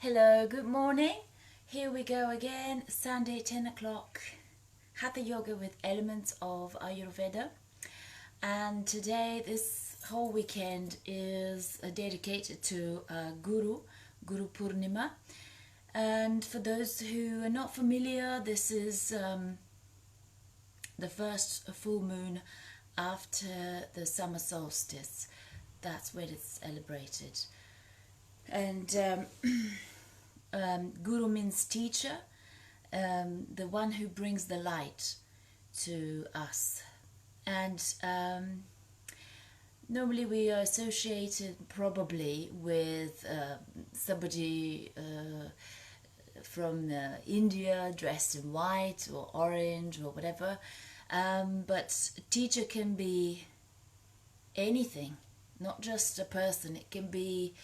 Hello, good morning. Here we go again, Sunday 10 o'clock. Hatha Yoga with elements of Ayurveda. And today, this whole weekend is dedicated to Guru Purnima. And for those who are not familiar, this is the first full moon after the summer solstice. That's when it's celebrated. And Guru means teacher, the one who brings the light to us. And normally we are associated probably with somebody from India dressed in white or orange or whatever. But teacher can be anything, not just a person. It can be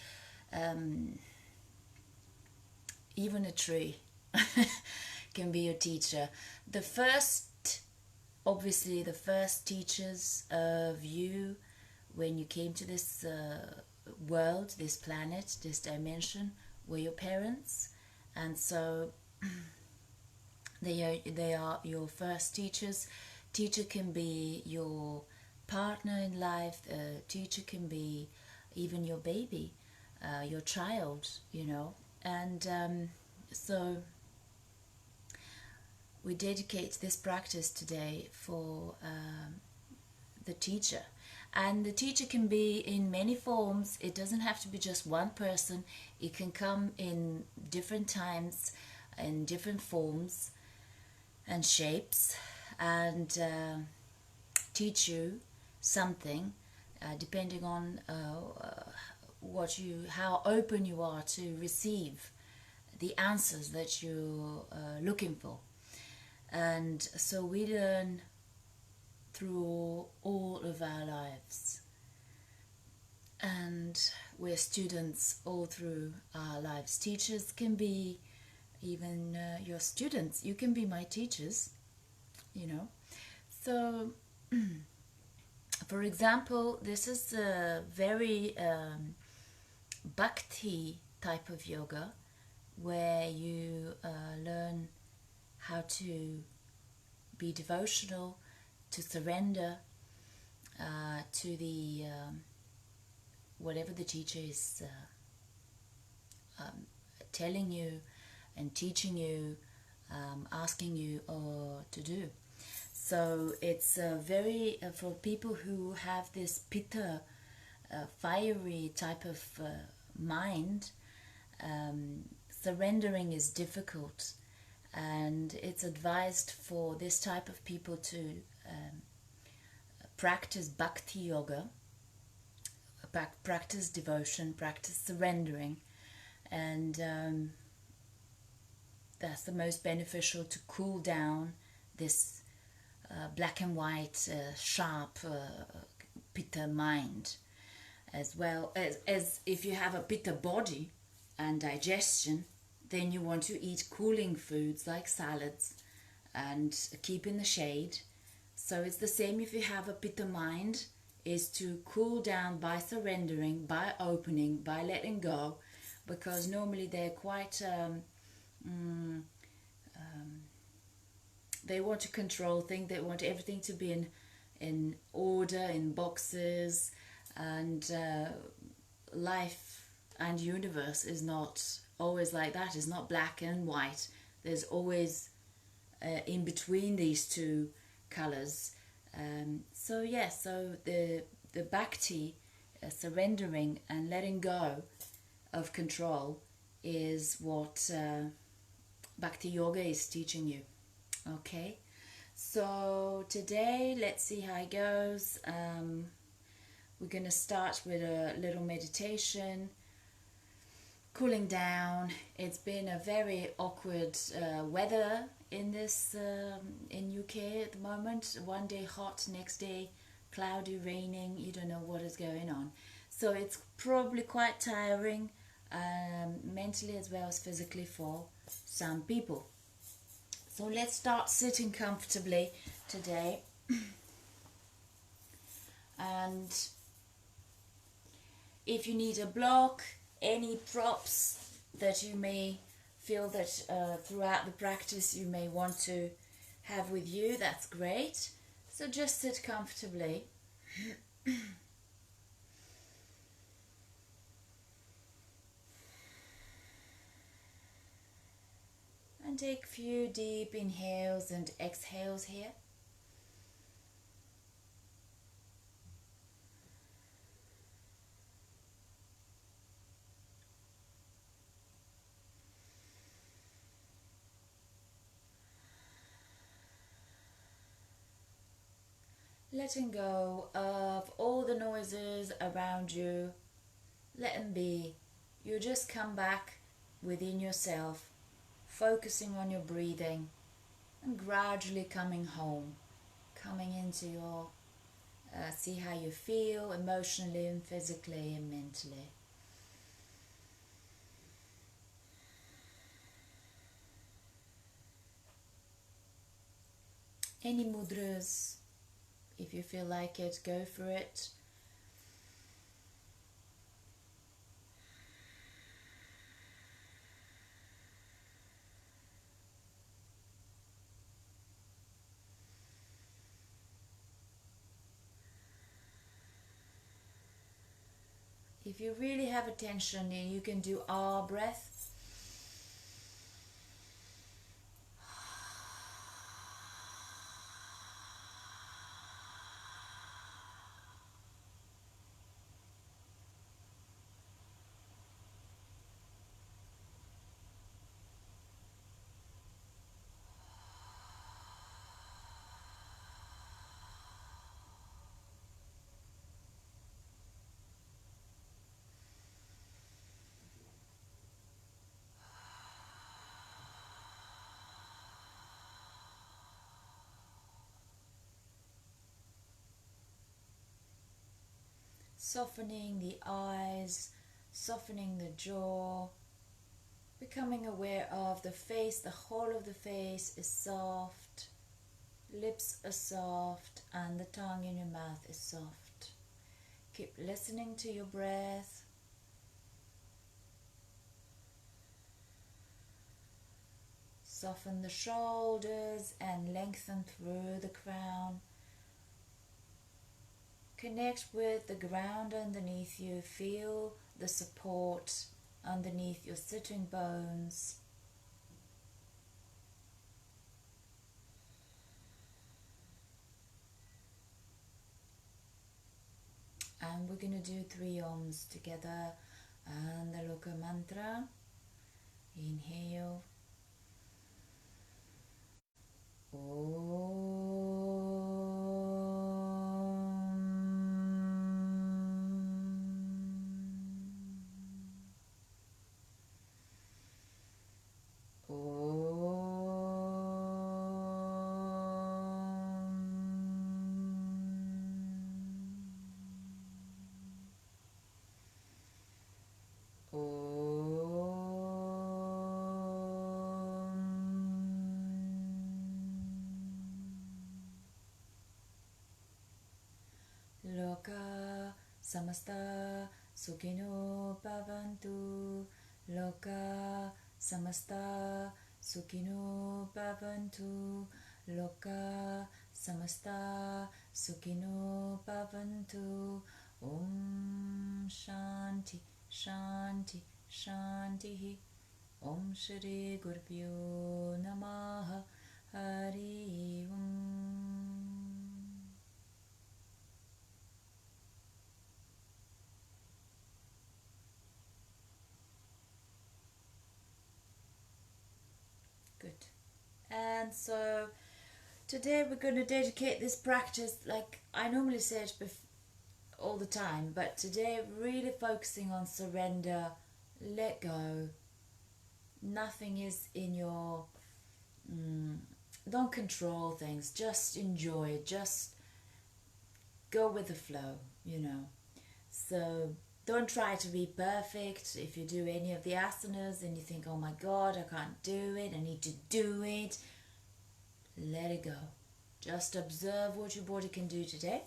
even a tree can be your teacher. Obviously the first teachers of you when you came to this world, this planet, this dimension, were your parents. And so they are your first teachers. Teacher can be your partner in life. Teacher can be even your baby, your child, And so we dedicate this practice today for the teacher. And the teacher can be in many forms. It doesn't have to be just one person. It can come in different times, in different forms and shapes, and teach you something depending on how open you are to receive the answers that you're looking for. And so we learn through all of our lives, and we're students all through our lives. Teachers can be even your students. You can be my teachers, So for example, this is a very bhakti type of yoga where you learn how to be devotional, to surrender to the whatever the teacher is telling you and teaching you, asking you to do. So it's very, for people who have this pitta, fiery type of mind, surrendering is difficult. And it's advised for this type of people to practice bhakti yoga, practice devotion, practice surrendering. And that's the most beneficial to cool down this black and white, sharp pitta mind, as well as if you have a pitta body and digestion, then you want to eat cooling foods like salads and keep in the shade. So it's the same if you have a pitta mind, is to cool down by surrendering, by opening, by letting go, because normally they're quite they want to control things. They want everything to be in order, in boxes, and life and universe is not always like that. It's not black and white. There's always in between these two colors. So the bhakti, surrendering and letting go of control, is what bhakti yoga is teaching you. Okay, so today let's see how it goes. We're going to start with a little meditation, cooling down. It's been a very awkward weather in this in UK at the moment. One day hot, next day cloudy, raining. You don't know what is going on. So it's probably quite tiring, mentally as well as physically, for some people. So let's start sitting comfortably today. And if you need a block, any props, that you may feel that throughout the practice you may want to have with you, that's great. So just sit comfortably. And take a few deep inhales and exhales here. Letting go of all the noises around you. Let them be. You just come back within yourself, focusing on your breathing and gradually coming home, coming into your, see how you feel emotionally and physically and mentally. Any mudras, if you feel like it, go for it. If you really have attention, you can do our breath. Softening the eyes, softening the jaw, becoming aware of the face. The whole of the face is soft, lips are soft, and the tongue in your mouth is soft. Keep listening to your breath. Soften the shoulders and lengthen through the crown. Connect with the ground underneath you. Feel the support underneath your sitting bones. And we're going to do 3 Oms together. And the Loka mantra. Inhale. Loka samasta sukhino bhavantu. Loka samasta sukhino bhavantu. Loka samasta sukhino bhavantu. Om Shanti Shanti Shanti. Om Shri Gurubhyo Namaha. Hari Om. Good. And so today we're going to dedicate this practice, like I normally say it all the time, but today really focusing on surrender, let go. Nothing is in your, don't control things, just enjoy it, just go with the flow, you know. So don't try to be perfect. If you do any of the asanas and you think, oh my god, I can't do it, I need to do it, let it go. Just observe what your body can do today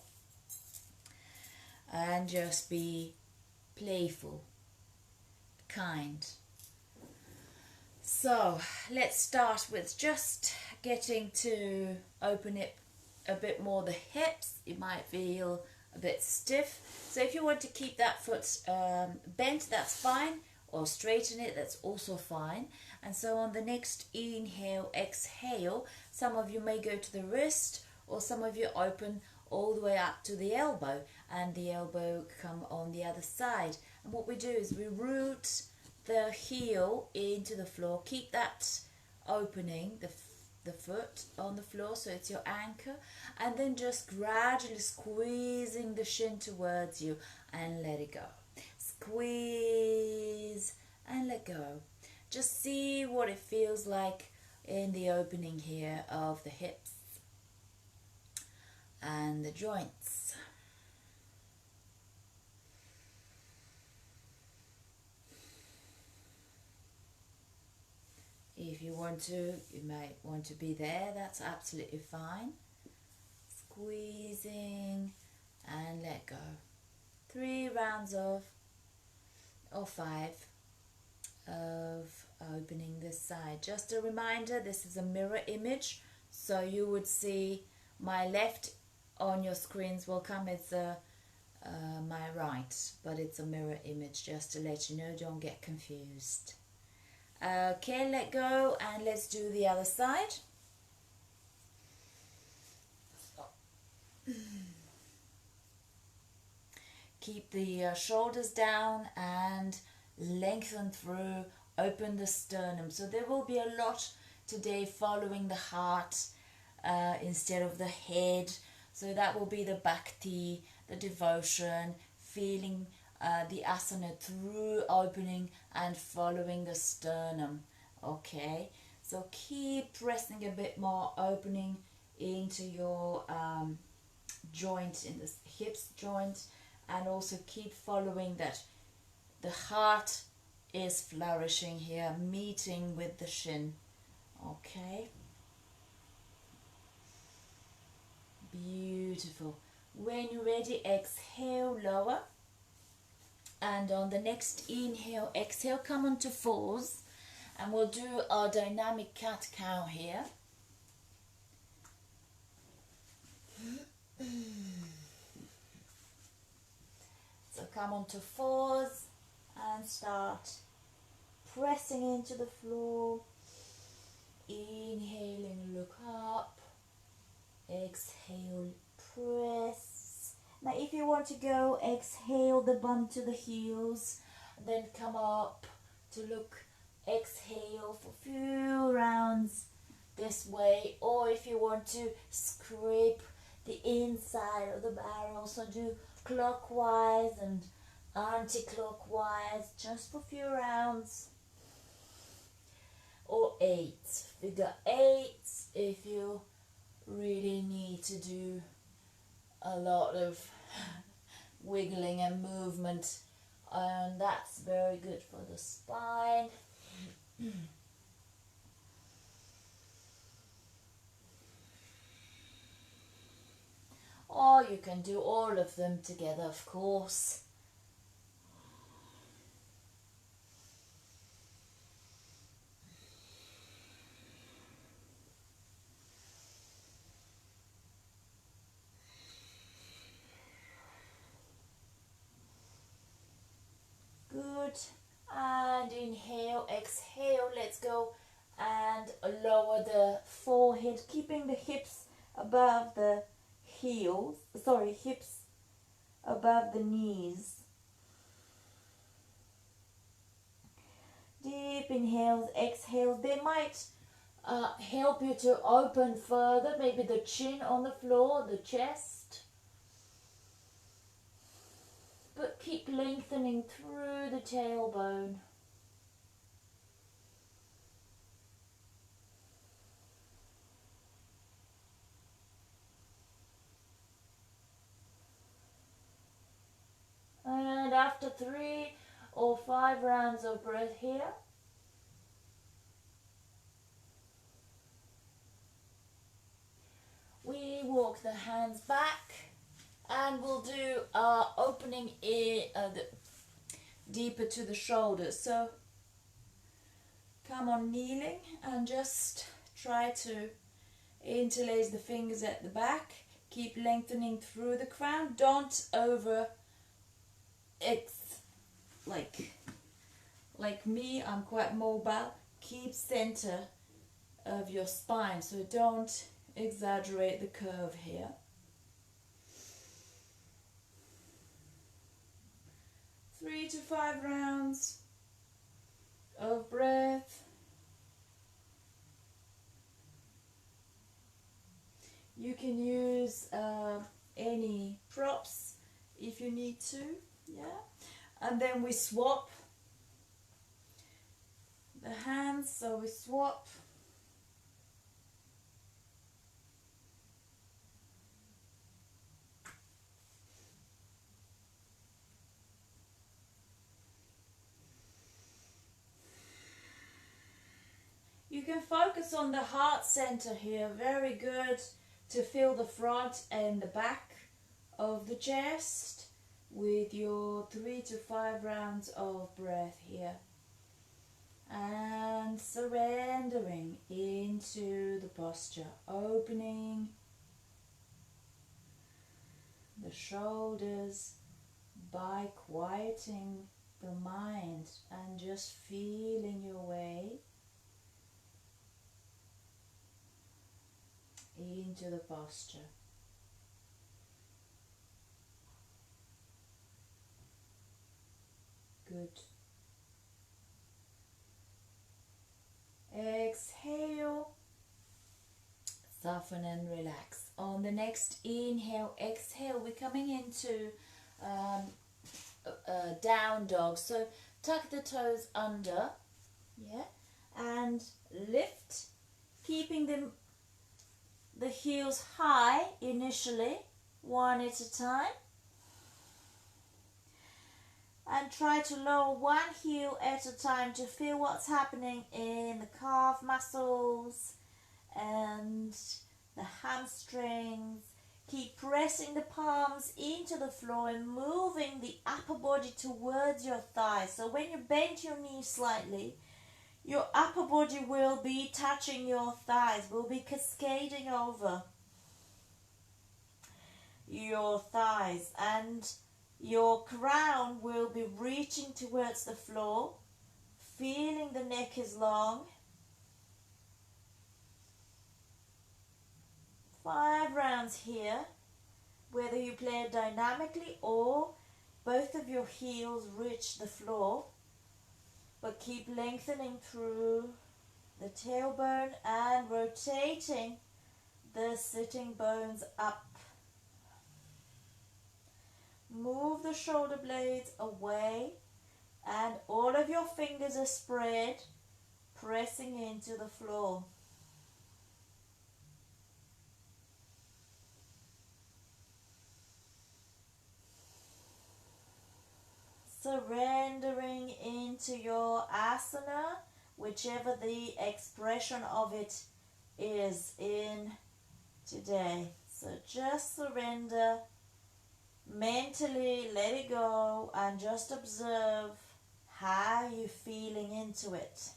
and just be playful, kind, So let's start with just getting to open it a bit more the hips. You might feel a bit stiff. So if you want to keep that foot bent, that's fine, or straighten it, that's also fine. And so on the next inhale, exhale, some of you may go to the wrist, or some of you open all the way up to the elbow, and the elbow come on the other side. And what we do is we root the heel into the floor, keep that opening, the foot on the floor, so it's your anchor, and then just gradually squeezing the shin towards you and let it go. Squeeze and let go. Just see what it feels like in the opening here of the hips and the joints. If you want to, you might want to be there, that's absolutely fine. Squeezing and let go. 3 rounds of, or 5, of opening this side. Just a reminder, this is a mirror image, so you would see my left on your screens will come as my right, but it's a mirror image, just to let you know, don't get confused. Okay, let go, and let's do the other side. Keep the shoulders down and lengthen through, open the sternum. So there will be a lot today following the heart instead of the head. So that will be the bhakti, the devotion, feeling the asana through opening and following the sternum. Okay, so keep pressing a bit more, opening into your joint, in the hips joint, and also keep following that the heart is flourishing here, meeting with the shin. Okay, beautiful. When you're ready, exhale, lower, and on the next inhale, exhale, come onto 4s, and we'll do our dynamic cat-cow here. So come onto 4s and start pressing into the floor. Inhaling, look up. Exhale, press. Now if you want to go, exhale the bum to the heels, then come up to look, exhale for a few rounds this way, or if you want to scrape the inside of the barrel, so do clockwise and anti-clockwise just for a few rounds, or 8, figure 8 if you really need to do a lot of wiggling and movement, and that's very good for the spine. Or you can do all of them together, of course. Good. And inhale, exhale, let's go, and lower the forehead, keeping the hips above the heels, hips above the knees. Deep inhales, exhales, they might help you to open further, maybe the chin on the floor, the chest. But keep lengthening through the tailbone. And after 3 or 5 rounds of breath here, we walk the hands back, and we'll do our opening deeper to the shoulders. So Come on, kneeling, and just try to interlace the fingers at the back. Keep lengthening through the crown. Don't over like me, I'm quite mobile. Keep center of your spine, so don't exaggerate the curve here. Three to 5 rounds of breath. You can use any props if you need to, yeah. And then we swap the hands, so we swap. You can focus on the heart center here, very good to feel the front and the back of the chest with your 3 to 5 rounds of breath here. And surrendering into the posture, opening the shoulders by quieting the mind and just feeling your way into the posture. Good. Exhale, soften and relax. On the next inhale, exhale, we're coming into down dog. So tuck the toes under, yeah, and lift, keeping the heels high initially, one at a time. And try to lower one heel at a time to feel what's happening in the calf muscles and the hamstrings. Keep pressing the palms into the floor and moving the upper body towards your thighs. So when you bend your knees slightly, your upper body will be touching your thighs, will be cascading over your thighs, and your crown will be reaching towards the floor, feeling the neck is long. 5 rounds here, whether you play it dynamically or both of your heels reach the floor, but keep lengthening through the tailbone and rotating the sitting bones up. Move the shoulder blades away and all of your fingers are spread, pressing into the floor. Surrendering into your asana, whichever the expression of it is in today. So just surrender. Mentally let it go and just observe how you're feeling into it.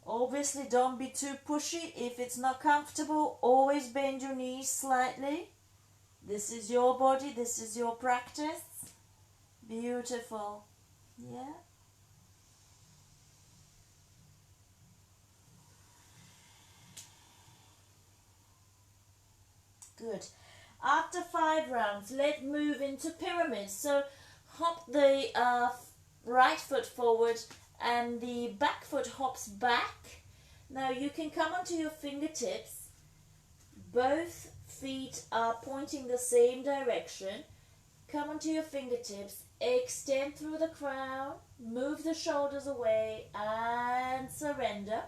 Obviously don't be too pushy. If it's not comfortable, always bend your knees slightly. This is your body, this is your practice. Beautiful. Yeah. Good. After 5 rounds, let's move into pyramids. So hop the right foot forward and the back foot hops back. Now you can come onto your fingertips. Both feet are pointing the same direction. Come onto your fingertips, extend through the crown, move the shoulders away and surrender.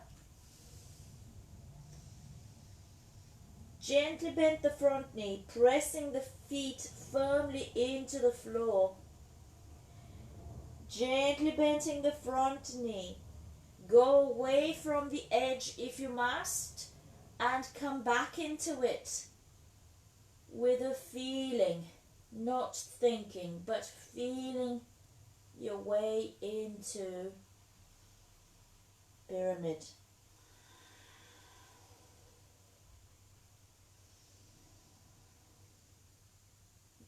Gently bend the front knee, pressing the feet firmly into the floor. Gently bending the front knee. Go away from the edge if you must and come back into it with a feeling, not thinking, but feeling your way into pyramid.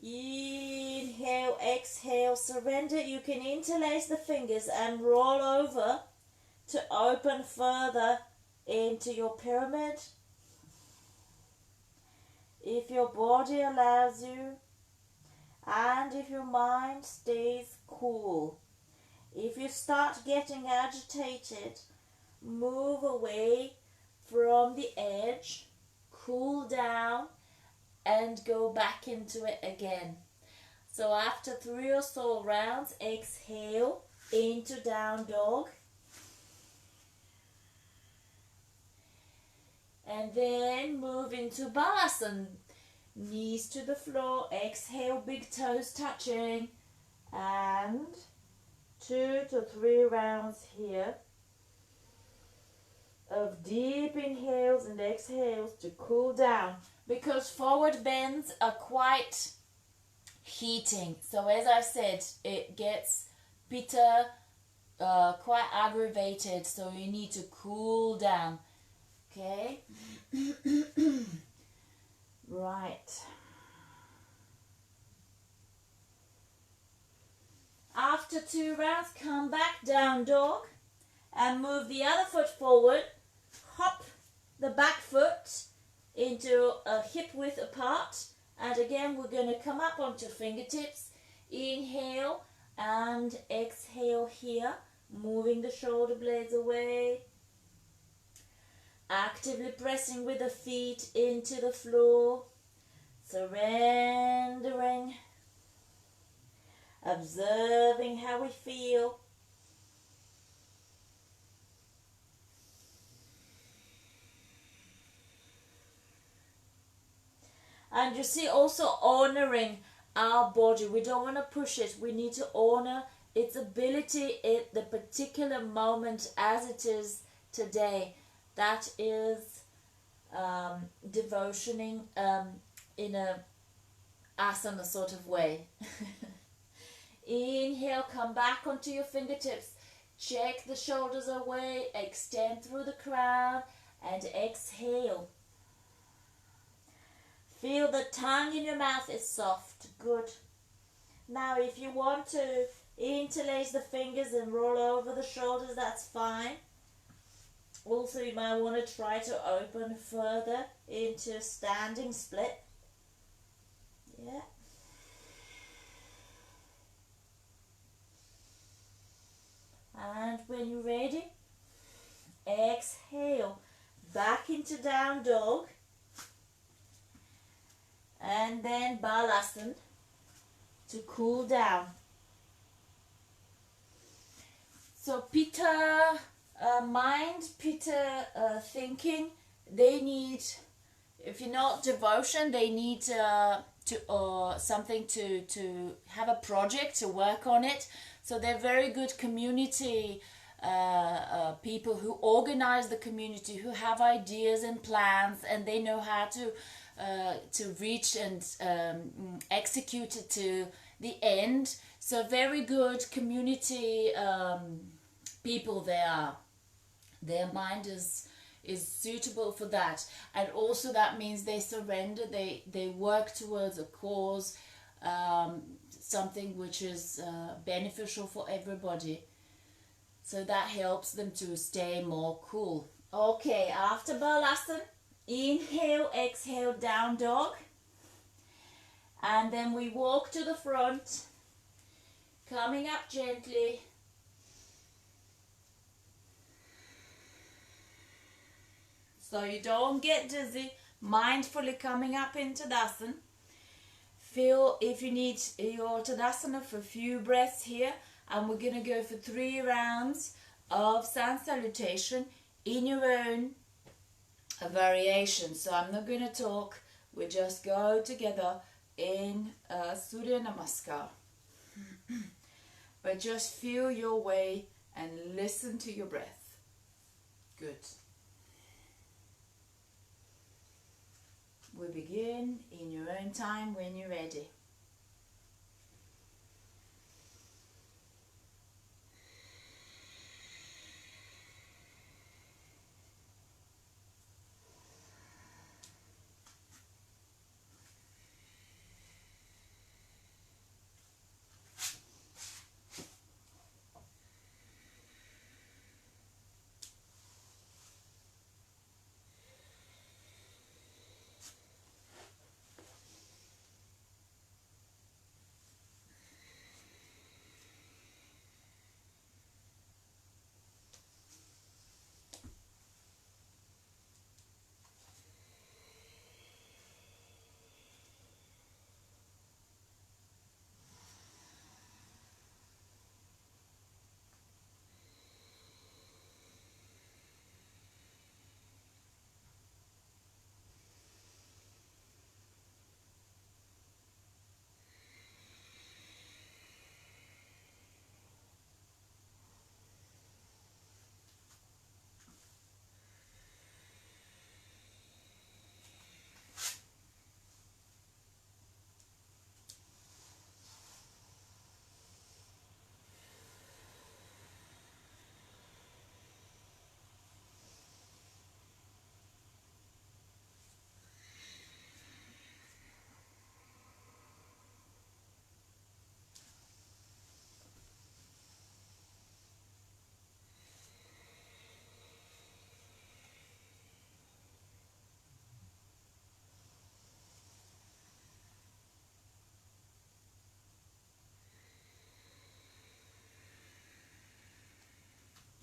Inhale, exhale, surrender. You can interlace the fingers and roll over to open further into your pyramid. If your body allows you, and if your mind stays cool. If you start getting agitated, move away from the edge, cool down, and go back into it again. So after 3 or so rounds, exhale into down dog. And then move into balasana. Knees to the floor, exhale, big toes touching. And 2 to 3 rounds here of deep inhales and exhales to cool down, because forward bends are quite heating. So as I said, it gets pitta quite aggravated, so you need to cool down. Okay? Right. After 2 rounds, come back, down dog, and move the other foot forward. Hop the back foot into a hip width apart. And again, we're going to come up onto fingertips. Inhale and exhale here, moving the shoulder blades away. Actively pressing with the feet into the floor. Surrendering. Observing how we feel. And you see, also honoring our body. We don't want to push it. We need to honor its ability at the particular moment as it is today. That is devotioning in a asana sort of way. Inhale, come back onto your fingertips. Check the shoulders away. Extend through the crown. And exhale. Feel the tongue in your mouth is soft. Good. Now if you want to interlace the fingers and roll over the shoulders, that's fine. Also, you might want to try to open further into standing split. Yeah. And when you're ready, exhale. Back into down dog. And then balasana to cool down. So pitta mind, pitta thinking, they need, if you're not devotion, they need something to have a project to work on it. So they're very good community people who organize the community, who have ideas and plans, and they know how to reach and execute it to the end. So very good community people they are. Their mind is suitable for that, and also that means they surrender. They work towards a cause, something which is beneficial for everybody. So that helps them to stay more cool. Okay, after balasana, inhale, exhale, down dog. And then we walk to the front, coming up gently. So you don't get dizzy, mindfully coming up into Tadasana. Feel if you need your Tadasana for a few breaths here. And we're going to go for 3 rounds of sun salutation in your own variation. So I'm not going to talk. We just go together in Surya Namaskar. But just feel your way and listen to your breath. Good. We begin in your own time when you're ready.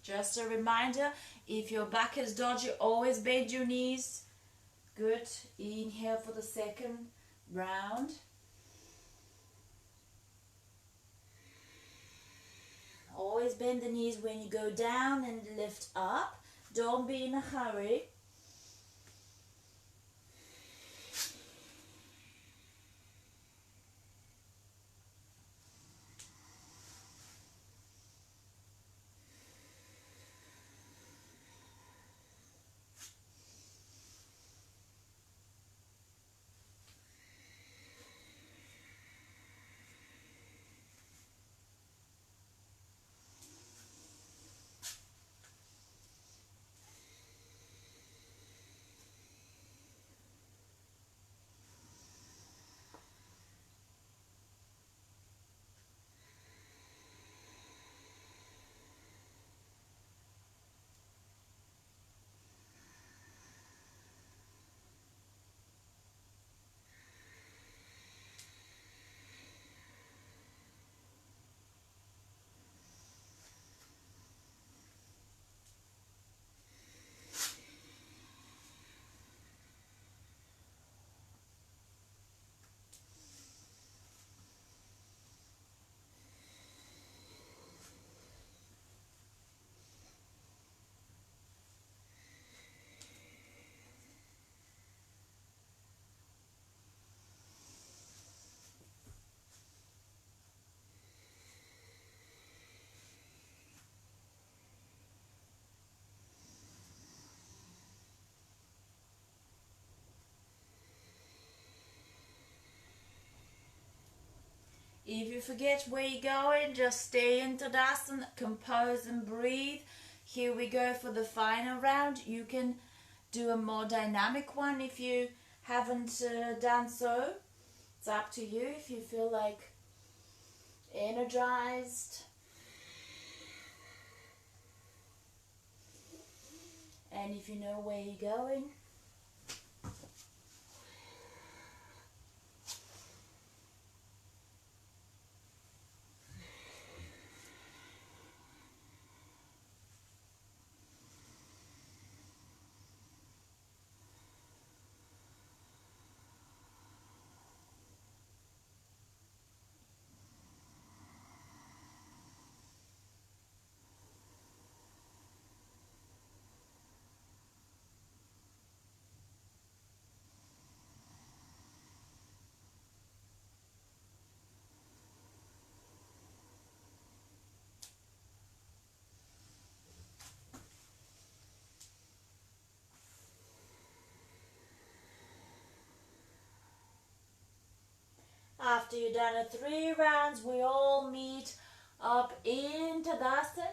Just a reminder, if your back is dodgy, always bend your knees. Good. Inhale for the second round. Always bend the knees when you go down and lift up. Don't be in a hurry. If you forget where you're going, just stay in Tadasana, compose and breathe. Here we go for the final round. You can do a more dynamic one if you haven't done so. It's up to you if you feel like energized. And if you know where you're going. After you've done 3 rounds, we all meet up in Tadasana.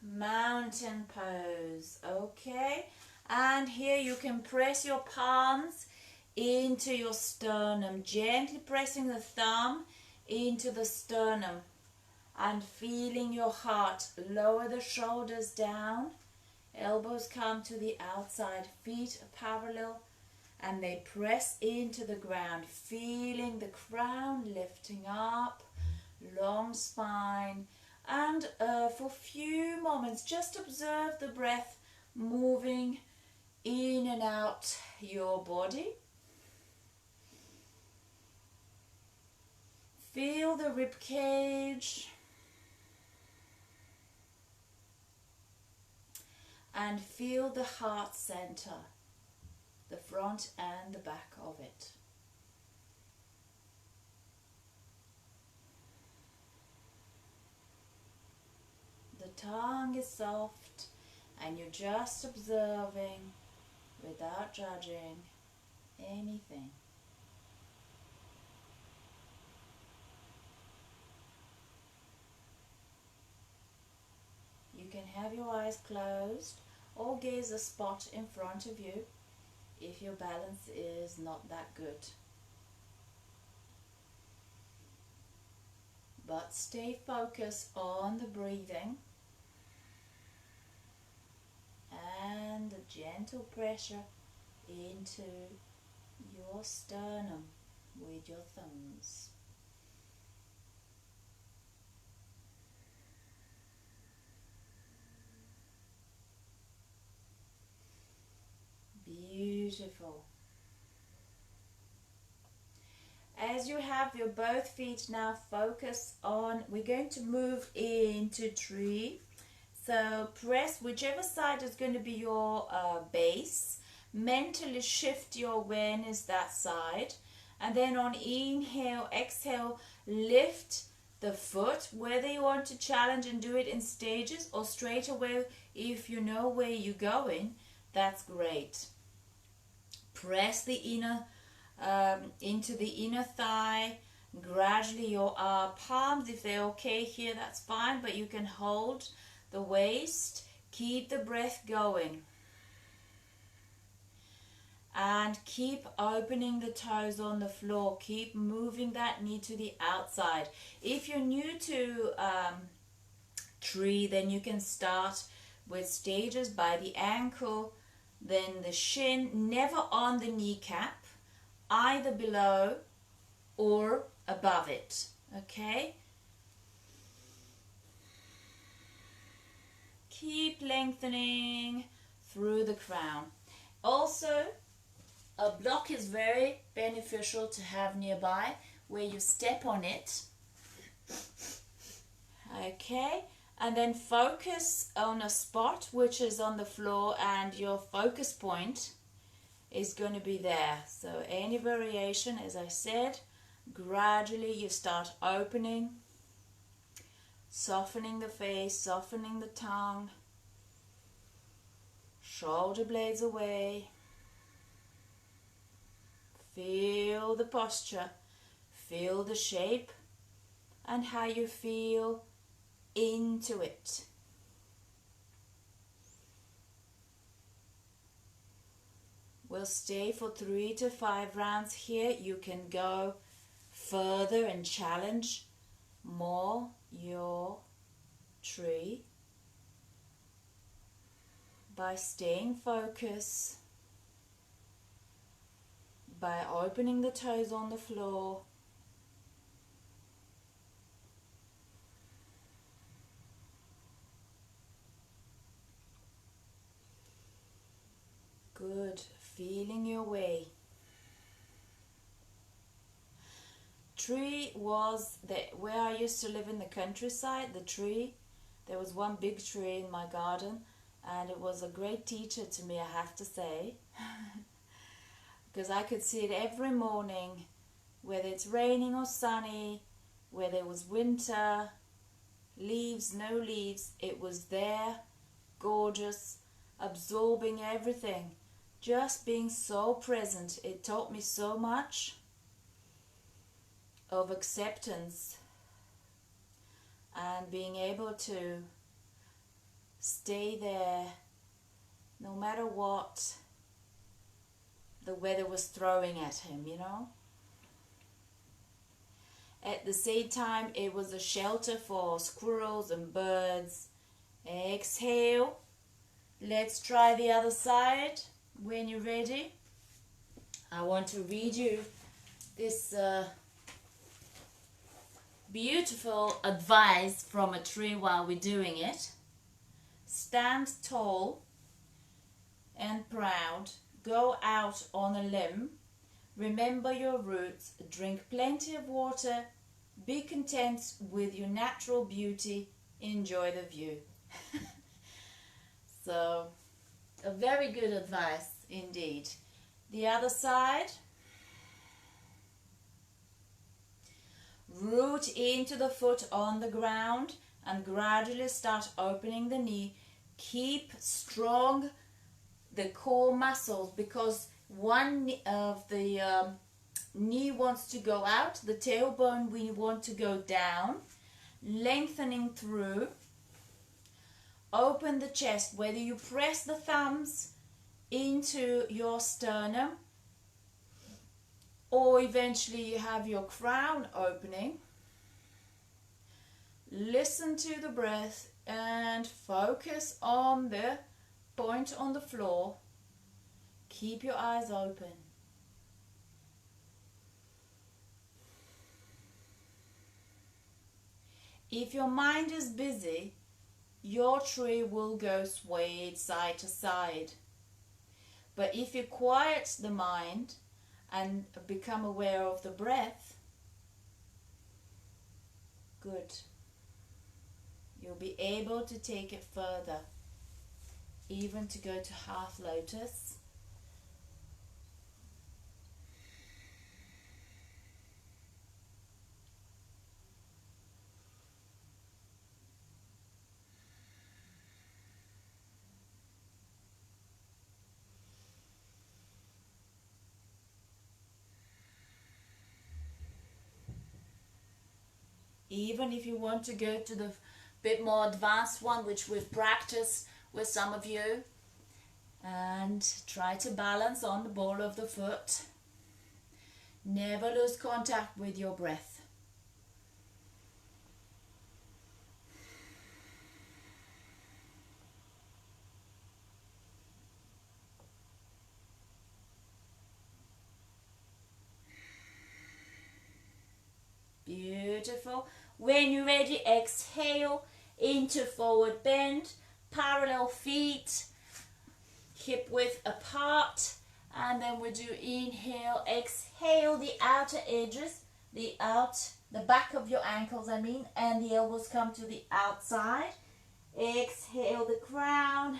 Mountain pose, okay? And here you can press your palms into your sternum, gently pressing the thumb into the sternum and feeling your heart. Lower the shoulders down, elbows come to the outside, feet are parallel and they press into the ground, feeling the crown lifting up, long spine. And for a few moments, just observe the breath moving in and out your body. Feel the rib cage and feel the heart center, the front and the back of it. The tongue is soft and you're just observing without judging anything. You can have your eyes closed or gaze a spot in front of you if your balance is not that good. But stay focused on the breathing and the gentle pressure into your sternum with your thumbs. Beautiful. As you have your both feet now, focus on, we're going to move into tree. So press whichever side is going to be your base. Mentally shift your awareness that side. And then on inhale, exhale, lift the foot. Whether you want to challenge and do it in stages or straight away, if you know where you're going, that's great. Press the inner into the inner thigh. Gradually your palms, if they're okay here, that's fine, but you can hold the waist. Keep the breath going. And keep opening the toes on the floor. Keep moving that knee to the outside. If you're new to tree, then you can start with stages by the ankle, then the shin, never on the kneecap, either below or above it. Okay? Keep lengthening through the crown. Also, a block is very beneficial to have nearby where you step on it. Okay, and then focus on a spot which is on the floor, and your focus point is going to be there. So any variation, as I said, gradually you start opening, softening the face, softening the tongue, shoulder blades away. Feel the posture, feel the shape, and how you feel into it. We'll stay for 3 to 5 rounds here. You can go further and challenge more your tree by staying focused, by opening the toes on the floor. Good. Feeling your way. Tree was where I used to live in the countryside. The tree, there was one big tree in my garden, and it was a great teacher to me, I have to say. Because I could see it every morning, whether it's raining or sunny, whether it was winter, leaves, no leaves, it was there, gorgeous, absorbing everything, just being so present. It taught me so much of acceptance and being able to stay there no matter what the weather was throwing at him, you know. At the same time, it was a shelter for squirrels and birds. Exhale. Let's try the other side. When you're ready, I want to read you this beautiful advice from a tree while we're doing it. Stand tall and proud. Go out on a limb. Remember your roots. Drink plenty of water. Be content with your natural beauty. Enjoy the view. So, a very good advice indeed. The other side. Root into the foot on the ground and gradually start opening the knee. Keep strong the core muscles, because one of the knee wants to go out, the tailbone we want to go down, lengthening through. Open the chest, whether you press the thumbs into your sternum or eventually you have your crown opening. Listen to the breath and focus on the point on the floor. Keep your eyes open. If your mind is busy, your tree will go swayed side to side. But if you quiet the mind and become aware of the breath, good. You'll be able to take it further, even to go to half lotus. Even if you want to go to the bit more advanced one, which we've practiced with some of you, and try to balance on the ball of the foot. Never lose contact with your breath. Beautiful. When you're ready, exhale into forward bend, parallel feet, hip width apart, and then we do inhale, exhale the outer edges, the back of your ankles and the elbows come to the outside. Exhale the crown.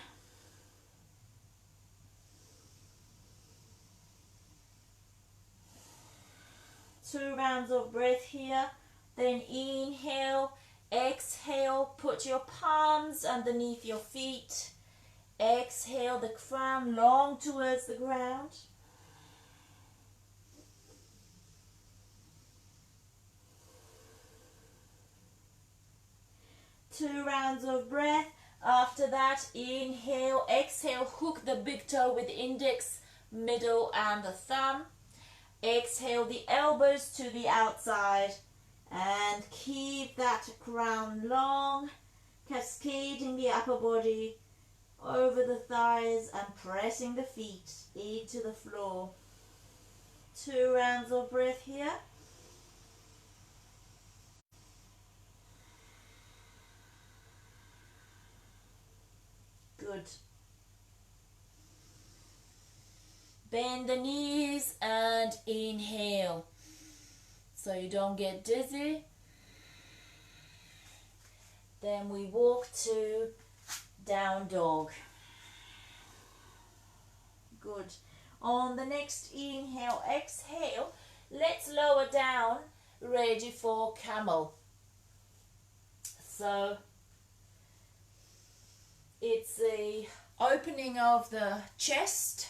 Two rounds of breath here. Then inhale, exhale, put your palms underneath your feet. Exhale the crown long towards the ground. Two rounds of breath. After that, inhale, exhale, hook the big toe with index, middle and the thumb. Exhale the elbows to the outside and keep that crown long, cascading the upper body over the thighs and pressing the feet into the floor. Two rounds of breath here. Good. Bend the knees and inhale so you don't get dizzy. Then we walk to down dog. Good. On the next inhale, exhale, let's lower down, ready for camel. So it's the opening of the chest.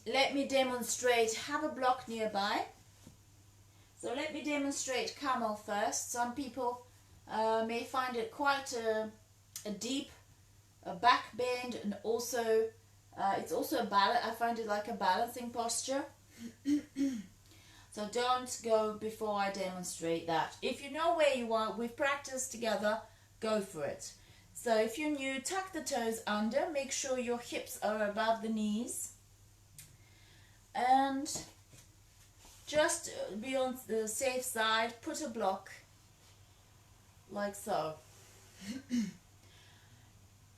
Let me demonstrate. Have a block nearby. So let me demonstrate camel first. Some people may find it quite a deep back bend, and also it's also a balance. I find it like a balancing posture. So don't go before I demonstrate that. If you know where you are, we've practiced together, go for it. So if you're new, tuck the toes under, make sure your hips are above the knees. And just be on the safe side, put a block like so.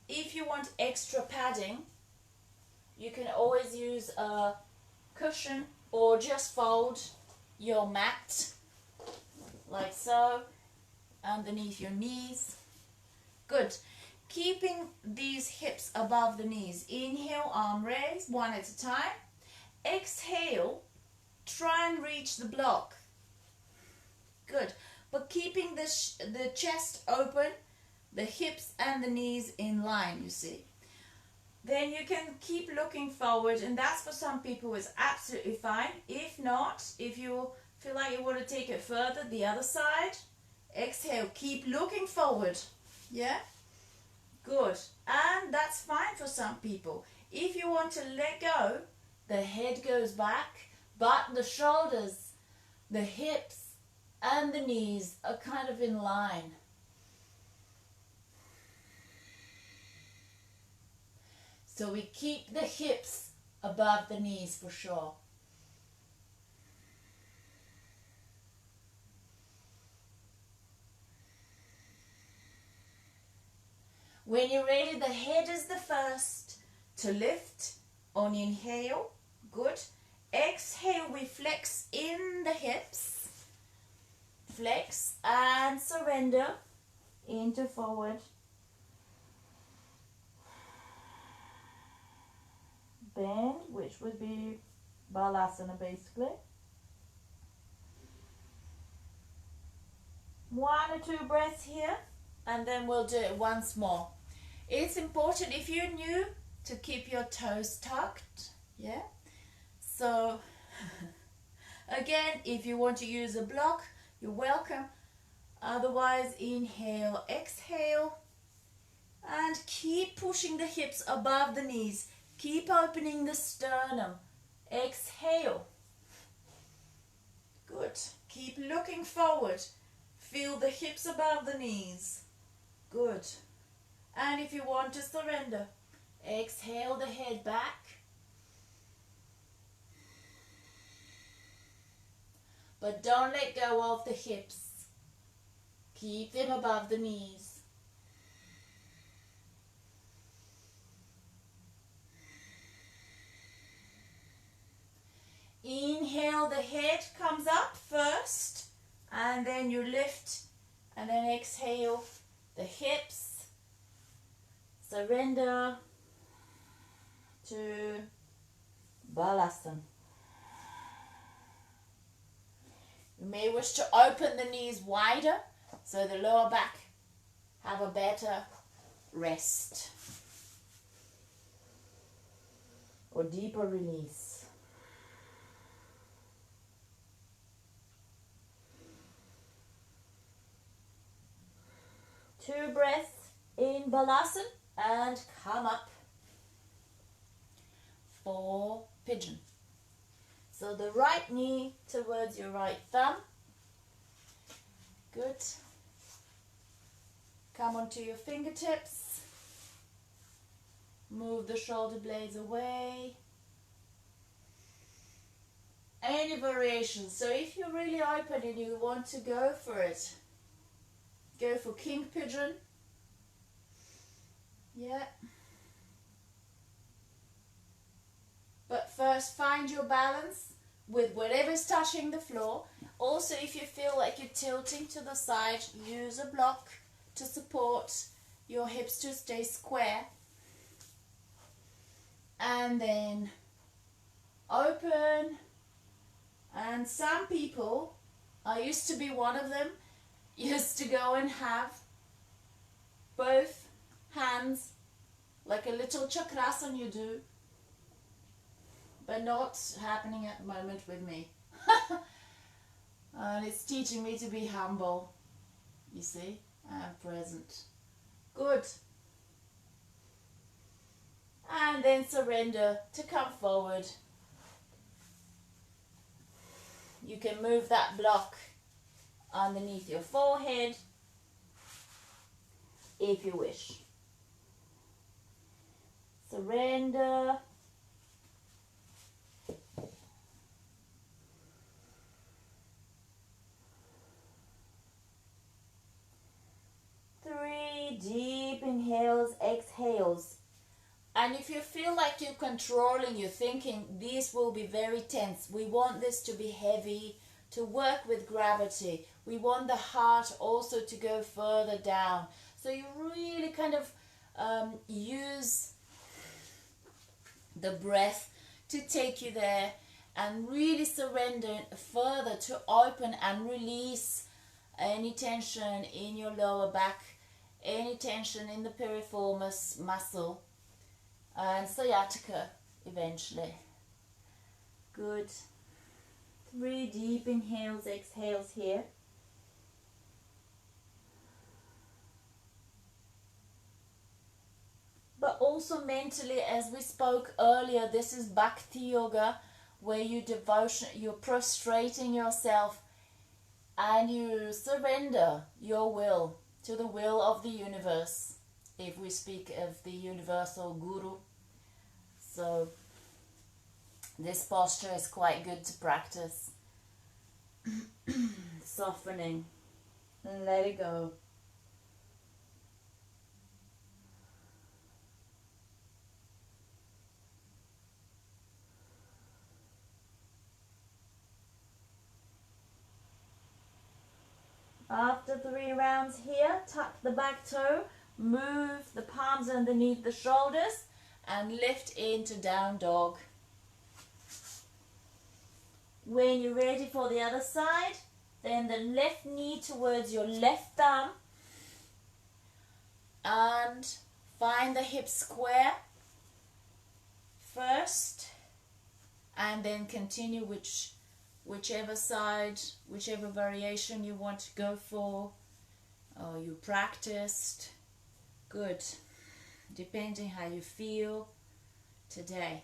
If you want extra padding, you can always use a cushion or just fold your mat like so underneath your knees. Good. Keeping these hips above the knees. Inhale, arm raise, one at a time. Exhale, try and reach the block. Good. But keeping the chest open, the hips and the knees in line, you see. Then you can keep looking forward, and that's for some people is absolutely fine. If not, if you feel like you want to take it further, the other side, exhale, keep looking forward. Yeah? Good. And that's fine for some people. If you want to let go, the head goes back, but the shoulders, the hips, and the knees are kind of in line. So we keep the hips above the knees for sure. When you're ready, the head is the first to lift On inhale, good. Exhale, we flex in the hips. Flex and surrender into forward. Bend, which would be Balasana basically. 1 or 2 breaths here, and then we'll do it once more. It's important, if you're new, to keep your toes tucked, yeah? So, again, if you want to use a block, you're welcome. Otherwise, inhale, exhale, and keep pushing the hips above the knees. Keep opening the sternum. Exhale. Good. Keep looking forward. Feel the hips above the knees. Good. And if you want to surrender, exhale the head back. But don't let go of the hips. Keep them above the knees. Inhale, the head comes up first, and then you lift, and then exhale the hips. Surrender to Balasana. You may wish to open the knees wider so the lower back have a better rest or deeper release. Two breaths in Balasana and come up for pigeon. So the right knee towards your right thumb. Good. Come onto your fingertips. Move the shoulder blades away. Any variation. So if you're really open and you want to go for it, go for king pigeon. Yeah. But first find your balance with whatever's touching the floor. Also, if you feel like you're tilting to the side, use a block to support your hips to stay square. And then open. And some people, I used to be one of them, used to go and have both hands like a little chakrasana you do, but not happening at the moment with me. And it's teaching me to be humble, you see, and present. Good. And then surrender to come forward. You can move that block underneath your forehead if you wish. Surrender. Three deep inhales, exhales. And if you feel like you're controlling your thinking, these will be very tense. We want this to be heavy, to work with gravity. We want the heart also to go further down. So you really kind of use the breath to take you there and really surrender further to open and release any tension in your lower back, any tension in the piriformis muscle and sciatica eventually. Good. 3 deep inhales, exhales here. But also mentally, as we spoke earlier, this is Bhakti Yoga, where you're prostrating yourself and you surrender your will to the will of the universe, if we speak of the universal guru. So this posture is quite good to practice. Softening and let it go. After 3 rounds here, tuck the back toe, move the palms underneath the shoulders and lift into down dog. When you're ready for the other side, then the left knee towards your left thumb and find the hips square first, and then continue whichever side, whichever variation you want to go for or you practiced. Good. Depending how you feel today.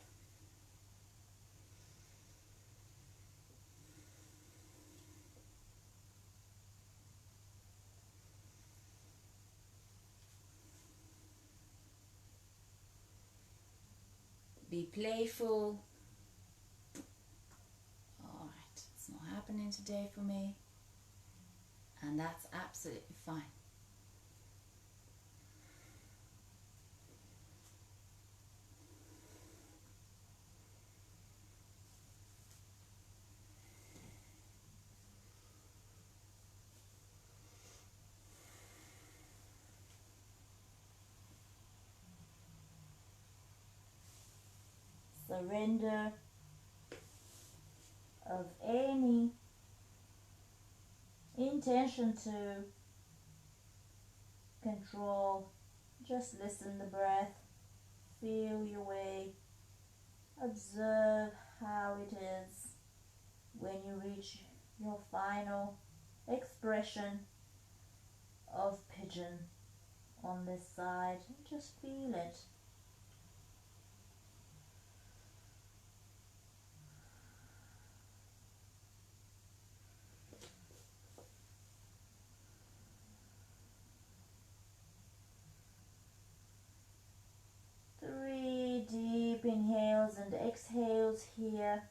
Be playful. Alright, it's not happening today for me, and that's absolutely fine. Surrender of any intention to control. Just listen the breath, feel your way, observe how it is when you reach your final expression of pigeon on this side. Just feel it. Deep inhales and exhales here,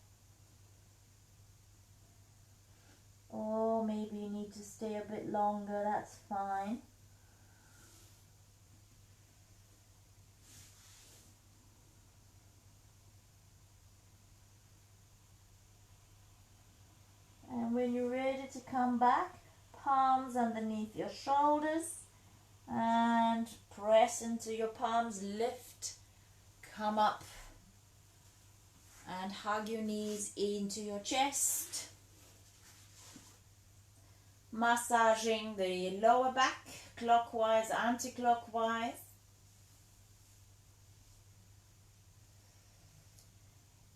or maybe you need to stay a bit longer, that's fine. And when you're ready to come back, palms underneath your shoulders and press into your palms, lift, come up and hug your knees into your chest, massaging the lower back clockwise, anti-clockwise.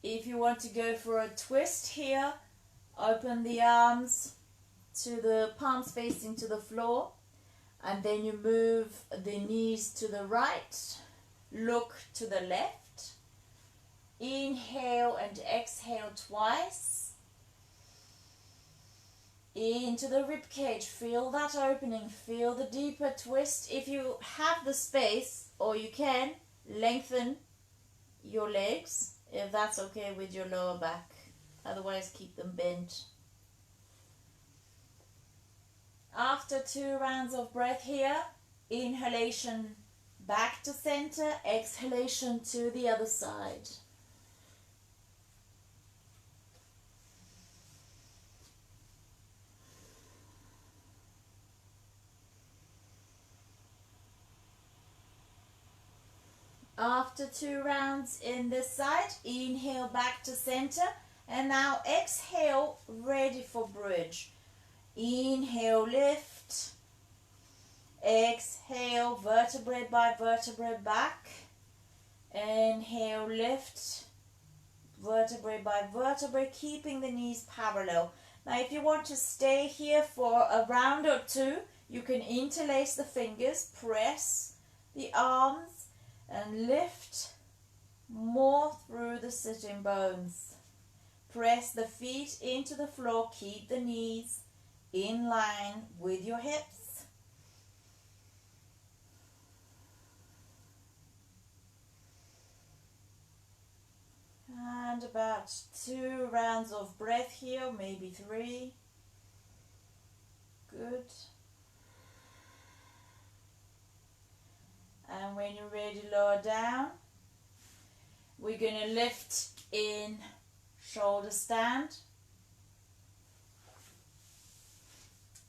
If you want to go for a twist here, open the arms to the palms facing to the floor, and then you move the knees to the right, look to the left. Inhale and exhale twice. Into the rib cage, feel that opening, feel the deeper twist. If you have the space, or you can, lengthen your legs, if that's okay with your lower back. Otherwise, keep them bent. After 2 rounds of breath here, inhalation back to center, exhalation to the other side. After 2 rounds in this side, inhale back to center, and now exhale, ready for bridge. Inhale, lift. Exhale, vertebrae by vertebrae back. Inhale, lift. Vertebrae by vertebrae, keeping the knees parallel. Now if you want to stay here for a round or 2, you can interlace the fingers, press the arms, and lift more through the sitting bones. Press the feet into the floor, keep the knees in line with your hips. And about 2 rounds of breath here, maybe 3. Good. And when you're ready, lower down. We're going to lift in shoulder stand.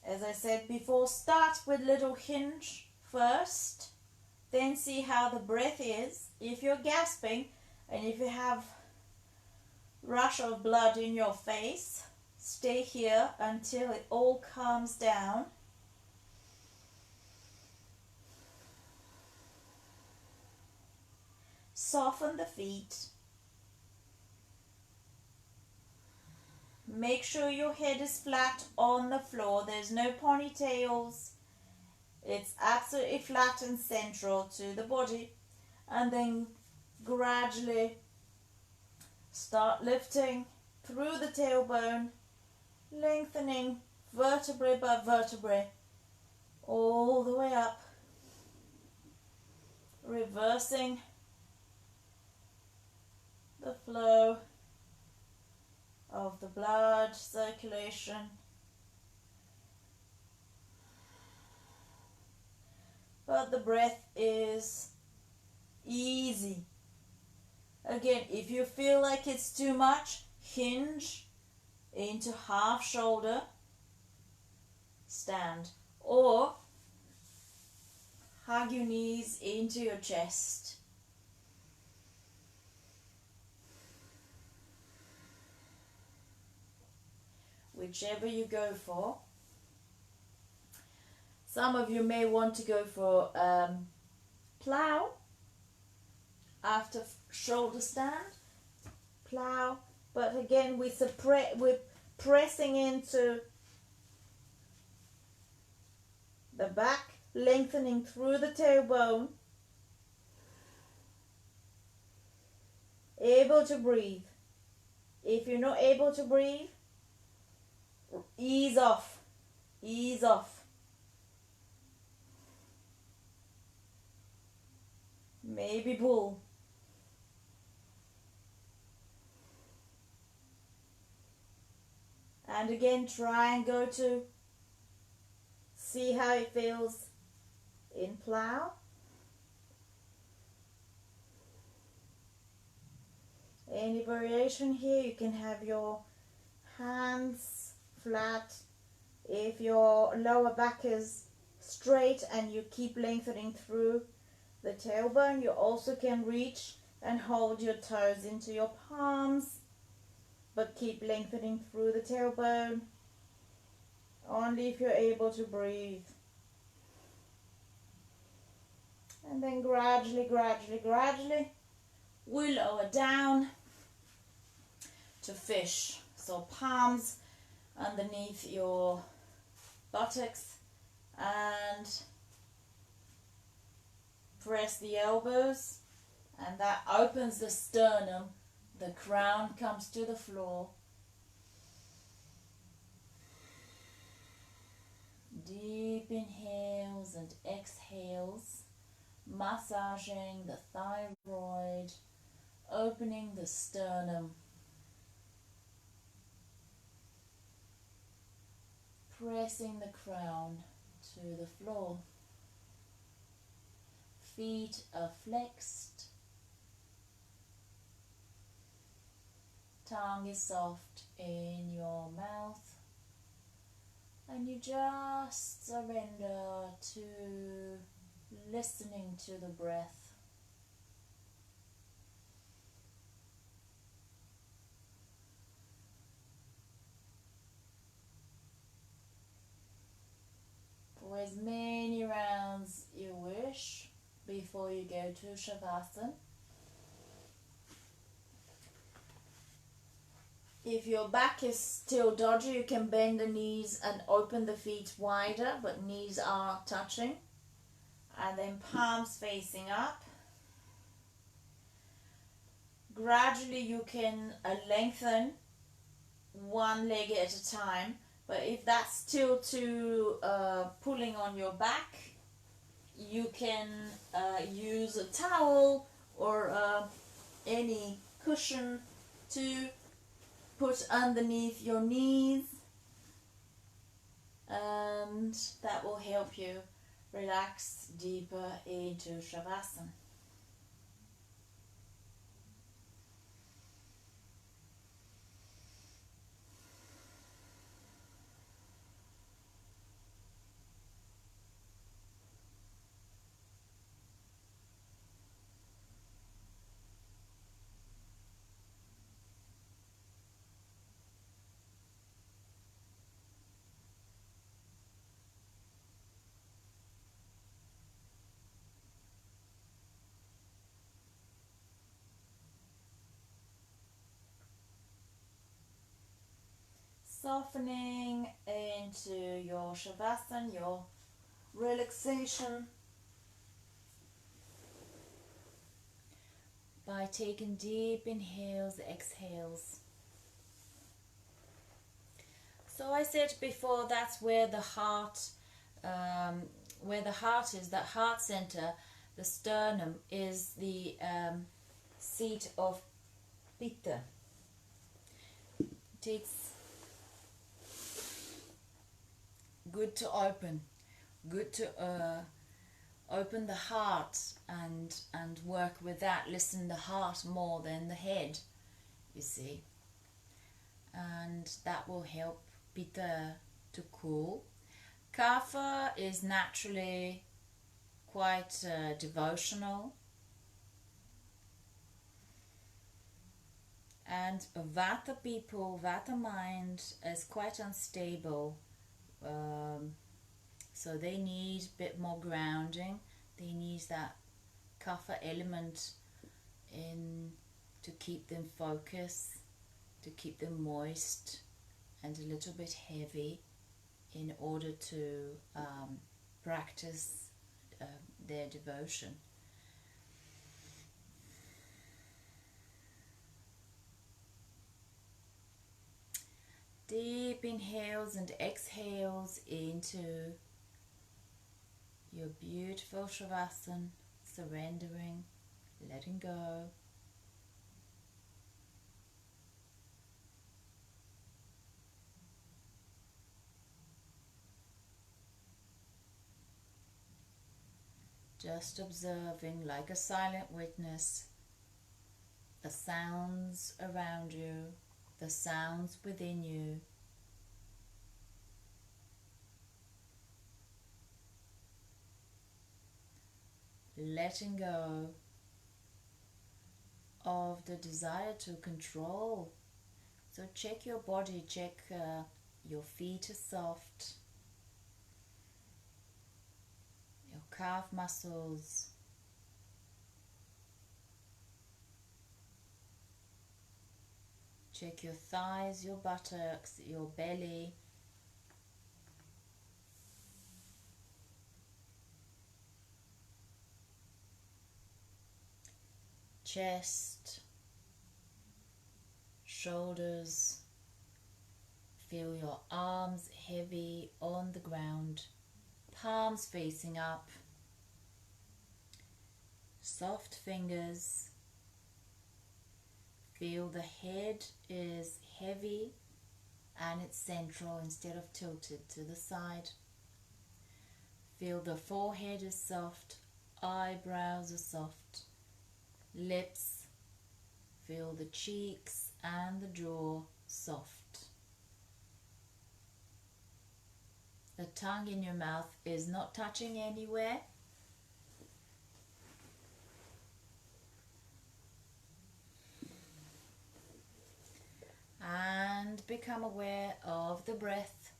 As I said before, start with little hinge first, then see how the breath is. If you're gasping and if you have rush of blood in your face, stay here until it all calms down. Soften the feet. Make sure your head is flat on the floor. There's no ponytails. It's absolutely flat and central to the body. And then gradually start lifting through the tailbone, lengthening vertebrae by vertebrae all the way up, reversing the flow of the blood circulation. But the breath is easy. Again, if you feel like it's too much, hinge into half shoulder stand, or hug your knees into your chest. Whichever you go for. Some of you may want to go for plow after shoulder stand, plow, but again we're pressing into the back, lengthening through the tailbone, able to breathe. If you're not able to breathe, ease off, ease off. Maybe pull. And again, try and go to see how it feels in plow. Any variation here, you can have your hands flat. If your lower back is straight and you keep lengthening through the tailbone, you also can reach and hold your toes into your palms, but keep lengthening through the tailbone, only if you're able to breathe. And then gradually, we lower down to fish. So palms underneath your buttocks and press the elbows, and that opens the sternum. The crown comes to the floor. Deep inhales and exhales, massaging the thyroid, opening the sternum. Pressing the crown to the floor. Feet are flexed. Tongue is soft in your mouth. And you just surrender to listening to the breath. For as many rounds you wish before you go to Shavasana. If your back is still dodgy, you can bend the knees and open the feet wider, but knees are touching. And then palms facing up. Gradually you can lengthen one leg at a time, but if that's still too pulling on your back, you can use a towel or any cushion to put underneath your knees, and that will help you relax deeper into Shavasana. Softening into your Shavasana, your relaxation, by taking deep inhales, exhales. So I said before, that's where the heart is, that heart center, the sternum, is the seat of Pitta. It takes good to open the heart and work with that. Listen the heart more than the head, you see, and that will help Pitta to cool. Kapha is naturally quite devotional, and Vata people, Vata mind is quite unstable, so they need a bit more grounding. They need that Kapha element in to keep them focused, to keep them moist and a little bit heavy, in order to practice their devotion. Deep inhales and exhales into your beautiful Shavasana, surrendering, letting go. Just observing, like a silent witness, the sounds around you, the sounds within you. Letting go of the desire to control. So check your body, check your feet are soft, your calf muscles, check your thighs, your buttocks, your belly, chest, shoulders. Feel your arms heavy on the ground, palms facing up, soft fingers. Feel the head is heavy and it's central instead of tilted to the side. Feel the forehead is soft, eyebrows are soft, lips. Feel the cheeks and the jaw soft. The tongue in your mouth is not touching anywhere. And become aware of the breath,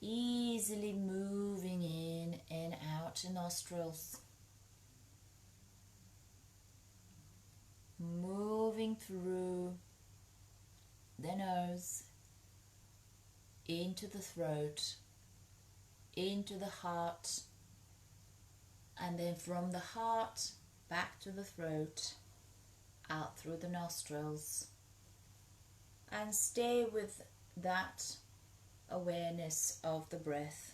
easily moving in and out the nostrils, moving through the nose, into the throat, into the heart, and then from the heart back to the throat, out through the nostrils. And stay with that awareness of the breath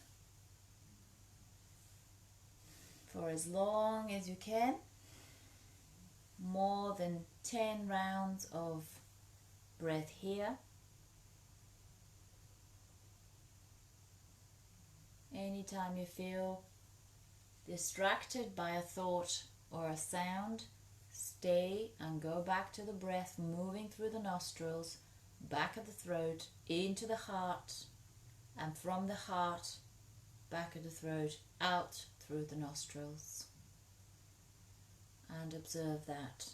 for as long as you can. More than 10 rounds of breath here. Anytime you feel distracted by a thought or a sound, stay and go back to the breath, moving through the nostrils, back of the throat, into the heart, and from the heart, back of the throat, out through the nostrils. And observe that.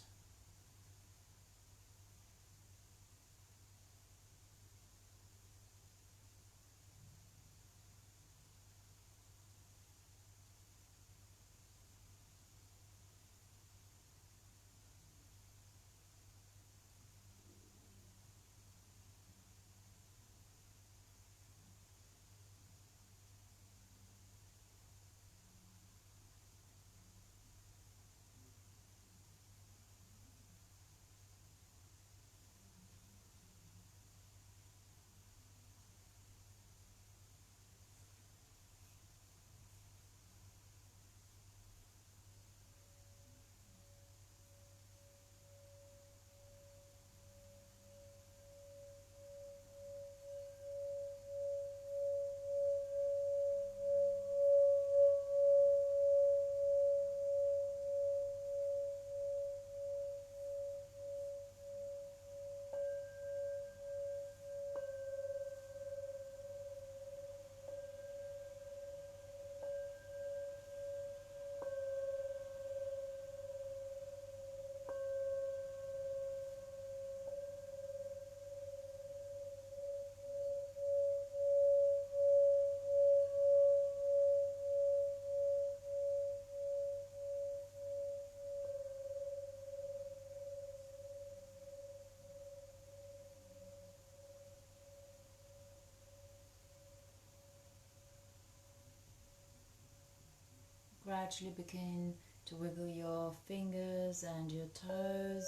gradually begin to wiggle your fingers and your toes,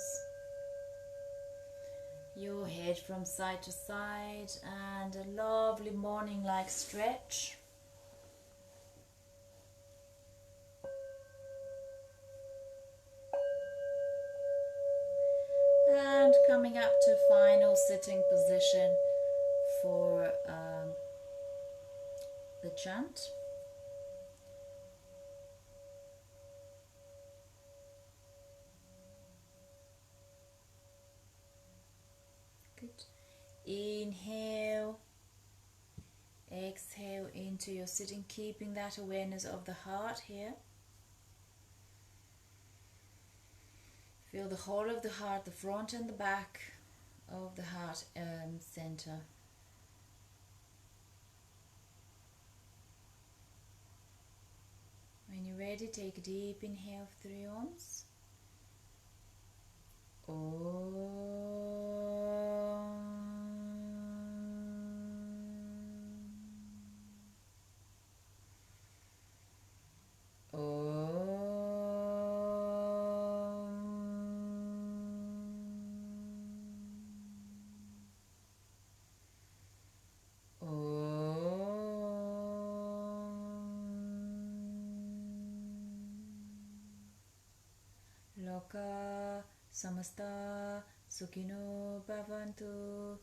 your head from side to side, and a lovely morning-like stretch. And coming up to final sitting position for the chant. Good. Inhale, exhale into your sitting, keeping that awareness of the heart here. Feel the whole of the heart, the front and the back of the heart center. When you're ready, take a deep inhale through your arms. Loka samasta sukhino bhavantu.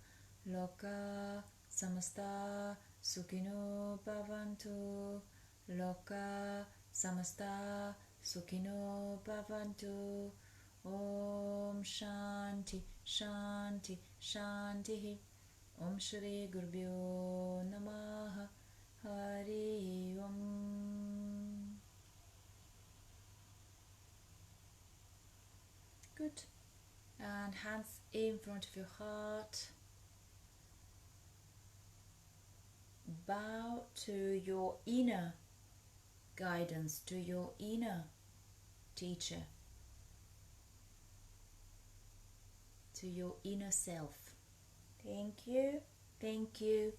Loka samasta sukhino bhavantu. Loka samasta sukhino bhavantu. Om Shanti Shanti Shanti. Om Shri Gurubhyo Namaha. Hari Om. Good. And hands in front of your heart. Bow to your inner guidance, to your inner teacher, to your inner self. Thank you, thank you,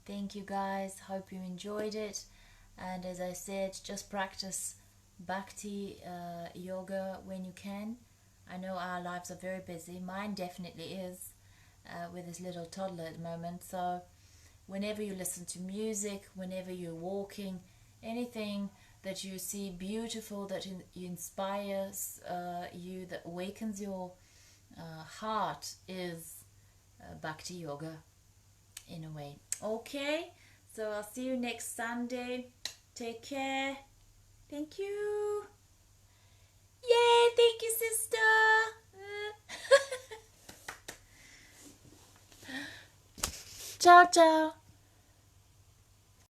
thank you guys. Hope you enjoyed it. And as I said, just practice Bhakti yoga when you can. I know our lives are very busy. Mine definitely is, with this little toddler at the moment. So whenever you listen to music, whenever you're walking, anything that you see beautiful, that inspires you, that awakens your heart, is Bhakti Yoga in a way. Okay, so I'll see you next Sunday. Take care. Thank you. Yay, thank you, sister. Ciao, ciao.